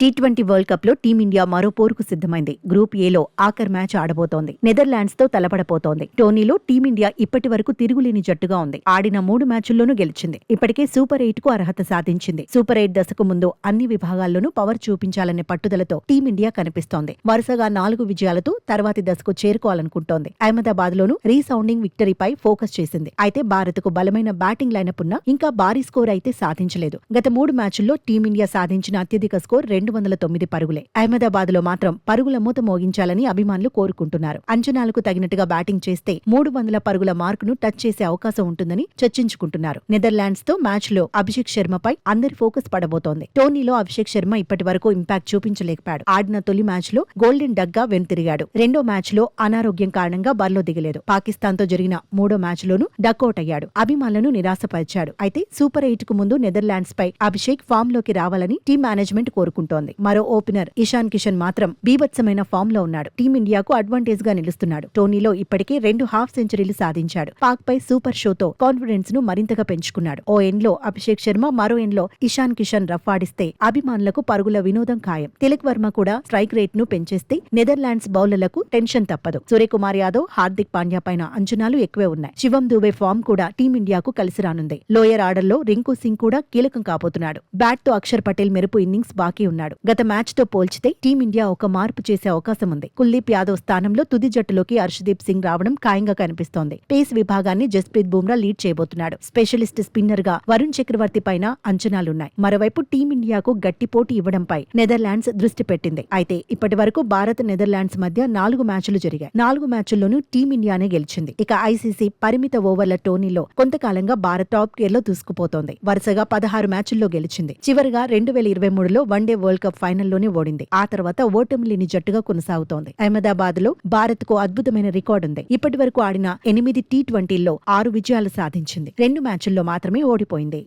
T20 world cup లో team India మరో పోరుకు సిద్ధమైంది. గ్రూప్ ఏలో ఆఖర్ మ్యాచ్ ఆడబోతోంది. నెదర్లాండ్స్ తో తలపడబోతోంది. టోర్నీలో టీమిండియా ఇప్పటి వరకు తిరుగులేని జట్టుగా ఉంది. ఆడిన 3 మ్యాచుల్లోనూ గెలిచింది. ఇప్పటికే సూపర్ 8 కు అర్హత సాధించింది. సూపర్ 8 దశకు ముందు అన్ని విభాగాల్లోనూ పవర్ చూపించాలనే పట్టుదలతో టీమిండియా కనిపిస్తోంది. వరుసగా 4 విజయాలతో తర్వాతి దశకు చేరుకోవాలనుకుంటోంది. అహ్మదాబాద్ లోనూ రీసౌండింగ్ విక్టరీపై ఫోకస్ చేసింది. అయితే భారత్ కు బలమైన బ్యాటింగ్ లైనప్ ఉన్నా ఇంకా భారీ స్కోర్ అయితే సాధించలేదు. గత 3 మ్యాచుల్లో టీమిండియా సాధించిన అత్యధిక స్కోర్ 209 పరుగులే. అహ్మదాబాద్ లో మాత్రం పరుగుల మూత మోగించాలని అభిమానులు కోరుకుంటున్నారు. అంచనాలకు తగినట్టుగా బ్యాటింగ్ చేస్తే 300 పరుగుల మార్కును టచ్ చేసే అవకాశం ఉంటుందని చర్చించుకుంటున్నారు. నెదర్లాండ్స్ తో మ్యాచ్ లో అభిషేక్ శర్మపై అందరి ఫోకస్ పడబోతోంది. టోర్నీలో అభిషేక్ శర్మ ఇప్పటి వరకు ఇంపాక్ట్ చూపించలేకపోయాడు. ఆడిన తొలి మ్యాచ్ లో గోల్డెన్ డక్ గా వెనుతిరిగాడు. రెండో మ్యాచ్ లో అనారోగ్యం కారణంగా బరిలో దిగలేదు. పాకిస్తాన్ తో జరిగిన 3వ మ్యాచ్ లోనూ డకౌట్ అయ్యాడు. అభిమానులను నిరాశపరిచాడు. అయితే సూపర్ 8 కు ముందు నెదర్లాండ్స్ పై అభిషేక్ ఫామ్ లోకి రావాలని టీం మేనేజ్మెంట్ కోరుకుంటోంది. మరో ఓపెనర్ ఇషాన్ కిషన్ మాత్రం బీభత్సమైన ఫామ్ లో ఉన్నాడు. టీమిండియాకు అడ్వాంటేజ్ గా నిలుస్తున్నాడు. టోర్నీలో ఇప్పటికే 2 హాఫ్ సెంచరీలు సాధించాడు. పాక్ పై సూపర్ షోతో కాన్ఫిడెన్స్ ను మరింతగా పెంచుకున్నాడు. ఓ ఎండ్ లో అభిషేక్ శర్మ, మరో ఎండ్ లో ఇషాన్ కిషన్ రఫ్ ఆడిస్తే అభిమానులకు పరుగుల వినోదం ఖాయం. తిలక్ వర్మ కూడా స్ట్రైక్ రేట్ ను పెంచేస్తే నెదర్లాండ్స్ బౌలర్లకు టెన్షన్ తప్పదు. సూర్యకుమార్ యాదవ్, హార్దిక్ పాండ్యా పైన అంచనాలు ఎక్కువే ఉన్నాయి. శివం దూబే ఫామ్ కూడా టీమిండియాకు కలిసి రానుంది. లోయర్ ఆర్డర్ లో రింకు సింగ్ కూడా కీలకం కాబోతున్నాడు. బ్యాట్ తో అక్షర్ పటేల్ మెరుపు ఇన్నింగ్స్ బాకీ ఉన్నాడు. గత మ్యాచ్ తో పోల్చితే టీమిండియా ఒక మార్పు చేసే అవకాశం ఉంది. కుల్దీప్ యాదవ్ స్థానంలో తుది జట్టులోకి హర్షదీప్ సింగ్ రావడం ఖాయంగా కనిపిస్తోంది. పేస్ విభాగాన్ని జస్ప్రీత్ బుమ్రా లీడ్ చేయబోతున్నాడు. స్పెషలిస్ట్ స్పిన్నర్ గా వరుణ్ చక్రవర్తి పైన అంచనాలున్నాయి. మరోవైపు టీమిండియాకు గట్టి పోటీ ఇవ్వడంపై నెదర్లాండ్స్ దృష్టి పెట్టింది. అయితే ఇప్పటి వరకు భారత్ నెదర్లాండ్స్ మధ్య 4 మ్యాచ్లు జరిగాయి. 4 మ్యాచ్ల్లోనూ టీమిండియానే గెలిచింది. ఇక ఐసీసీ పరిమిత ఓవర్ల టోర్నీలో కొంతకాలంగా భారత్ టాప్ గేర్ లో దూసుకుపోతోంది. వరుసగా 16 మ్యాచ్ల్లో గెలిచింది. చివరిగా 2023లో వన్డే వరల్డ్ కప్ ఫైనల్లోనే ఓడింది. ఆ తర్వాత ఓటమి లేని జట్టుగా కొనసాగుతోంది. అహ్మదాబాద్ లో భారత్ కు అద్భుతమైన రికార్డు ఉంది. ఇప్పటి వరకు ఆడిన 8 టీ20ల్లో 6 విజయాలు సాధించింది. 2 మ్యాచ్ల్లో మాత్రమే ఓడిపోయింది.